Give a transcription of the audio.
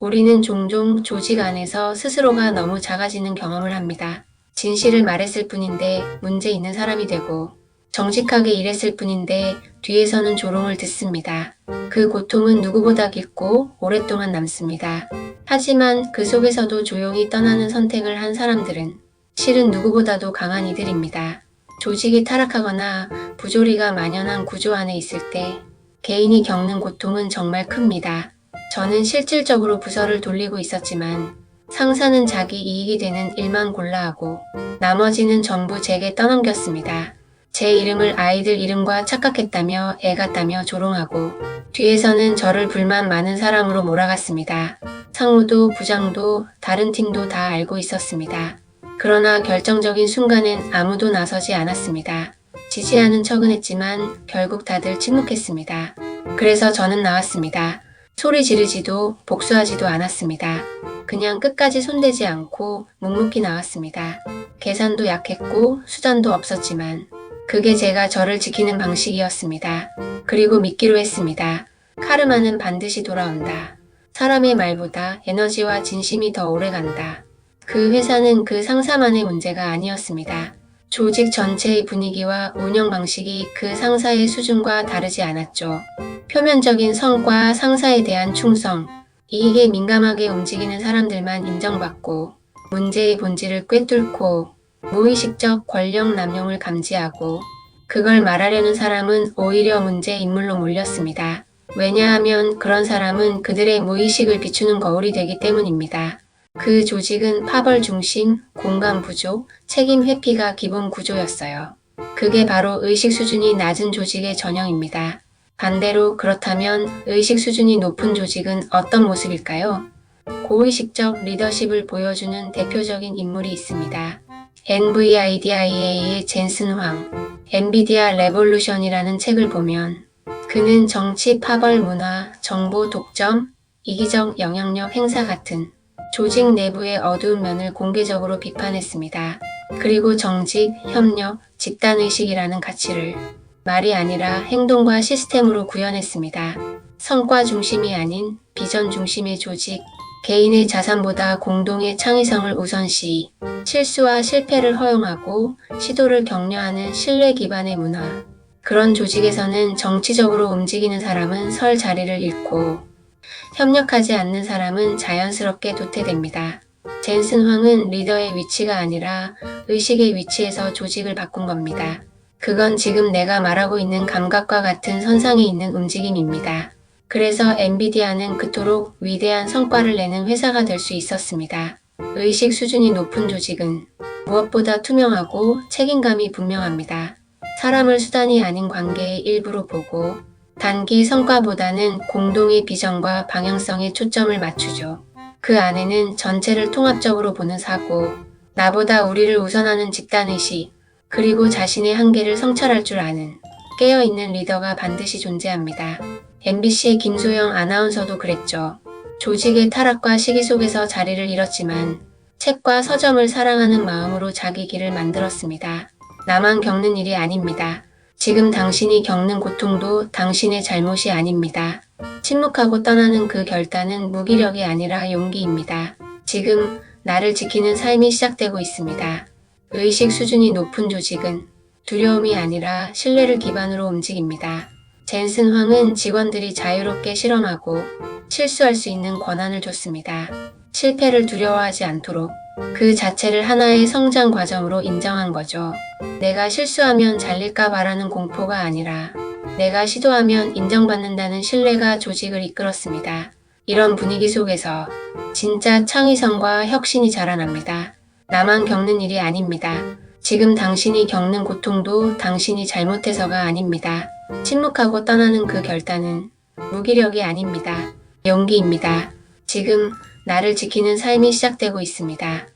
우리는 종종 조직 안에서 스스로가 너무 작아지는 경험을 합니다. 진실을 말했을 뿐인데 문제 있는 사람이 되고 정직하게 일했을 뿐인데 뒤에서는 조롱을 듣습니다. 그 고통은 누구보다 깊고 오랫동안 남습니다. 하지만 그 속에서도 조용히 떠나는 선택을 한 사람들은 실은 누구보다도 강한 이들입니다. 조직이 타락하거나 부조리가 만연한 구조 안에 있을 때 개인이 겪는 고통은 정말 큽니다. 저는 실질적으로 부서를 돌리고 있었지만 상사는 자기 이익이 되는 일만 골라 하고 나머지는 전부 제게 떠넘겼습니다. 제 이름을 아이들 이름과 착각했다며 애갔다며 조롱하고 뒤에서는 저를 불만 많은 사람으로 몰아갔습니다. 상무도 부장도 다른 팀도 다 알고 있었습니다. 그러나 결정적인 순간엔 아무도 나서지 않았습니다. 지지하는 척은 했지만 결국 다들 침묵했습니다. 그래서 저는 나왔습니다. 소리 지르지도 복수하지도 않았습니다. 그냥 끝까지 손대지 않고 묵묵히 나왔습니다. 계산도 약했고 수단도 없었지만 그게 제가 저를 지키는 방식이었습니다. 그리고 믿기로 했습니다. 카르마는 반드시 돌아온다. 사람의 말보다 에너지와 진심이 더 오래간다. 그 회사는 그 상사만의 문제가 아니었습니다. 조직 전체의 분위기와 운영 방식이 그 상사의 수준과 다르지 않았죠. 표면적인 성과, 상사에 대한 충성, 이익에 민감하게 움직이는 사람들만 인정받고 문제의 본질을 꿰뚫고 무의식적 권력 남용을 감지하고 그걸 말하려는 사람은 오히려 문제 인물로 몰렸습니다. 왜냐하면 그런 사람은 그들의 무의식을 비추는 거울이 되기 때문입니다. 그 조직은 파벌 중심, 공간 부족, 책임 회피가 기본 구조였어요. 그게 바로 의식 수준이 낮은 조직의 전형입니다. 반대로 그렇다면 의식 수준이 높은 조직은 어떤 모습일까요? 고의식적 리더십을 보여주는 대표적인 인물이 있습니다. NVIDIA의 젠슨 황, 엔비디아 레볼루션이라는 책을 보면 그는 정치 파벌 문화, 정보 독점, 이기적 영향력 행사 같은 조직 내부의 어두운 면을 공개적으로 비판했습니다. 그리고 정직, 협력, 집단의식이라는 가치를 말이 아니라 행동과 시스템으로 구현했습니다. 성과 중심이 아닌 비전 중심의 조직, 개인의 자산보다 공동의 창의성을 우선시, 실수와 실패를 허용하고 시도를 격려하는 신뢰 기반의 문화. 그런 조직에서는 정치적으로 움직이는 사람은 설 자리를 잃고 협력하지 않는 사람은 자연스럽게 도태됩니다. 젠슨 황은 리더의 위치가 아니라 의식의 위치에서 조직을 바꾼 겁니다. 그건 지금 내가 말하고 있는 감각과 같은 선상에 있는 움직임입니다. 그래서 엔비디아는 그토록 위대한 성과를 내는 회사가 될 수 있었습니다. 의식 수준이 높은 조직은 무엇보다 투명하고 책임감이 분명합니다. 사람을 수단이 아닌 관계의 일부로 보고 단기 성과보다는 공동의 비전과 방향성에 초점을 맞추죠. 그 안에는 전체를 통합적으로 보는 사고, 나보다 우리를 우선하는 집단의식, 그리고 자신의 한계를 성찰할 줄 아는 깨어있는 리더가 반드시 존재합니다. MBC의 김소영 아나운서도 그랬죠. 조직의 타락과 시기 속에서 자리를 잃었지만 책과 서점을 사랑하는 마음으로 자기 길을 만들었습니다. 나만 겪는 일이 아닙니다. 지금 당신이 겪는 고통도 당신의 잘못이 아닙니다. 침묵하고 떠나는 그 결단은 무기력이 아니라 용기입니다. 지금 나를 지키는 삶이 시작되고 있습니다. 의식 수준이 높은 조직은 두려움이 아니라 신뢰를 기반으로 움직입니다. 젠슨 황은 직원들이 자유롭게 실험하고 실수할 수 있는 권한을 줬습니다. 실패를 두려워하지 않도록 그 자체를 하나의 성장 과정으로 인정한 거죠. 내가 실수하면 잘릴까 봐라는 공포가 아니라 내가 시도하면 인정받는다는 신뢰가 조직을 이끌었습니다. 이런 분위기 속에서 진짜 창의성과 혁신이 자라납니다. 나만 겪는 일이 아닙니다. 지금 당신이 겪는 고통도 당신이 잘못해서가 아닙니다. 침묵하고 떠나는 그 결단은 무기력이 아닙니다. 용기입니다. 지금 나를 지키는 삶이 시작되고 있습니다.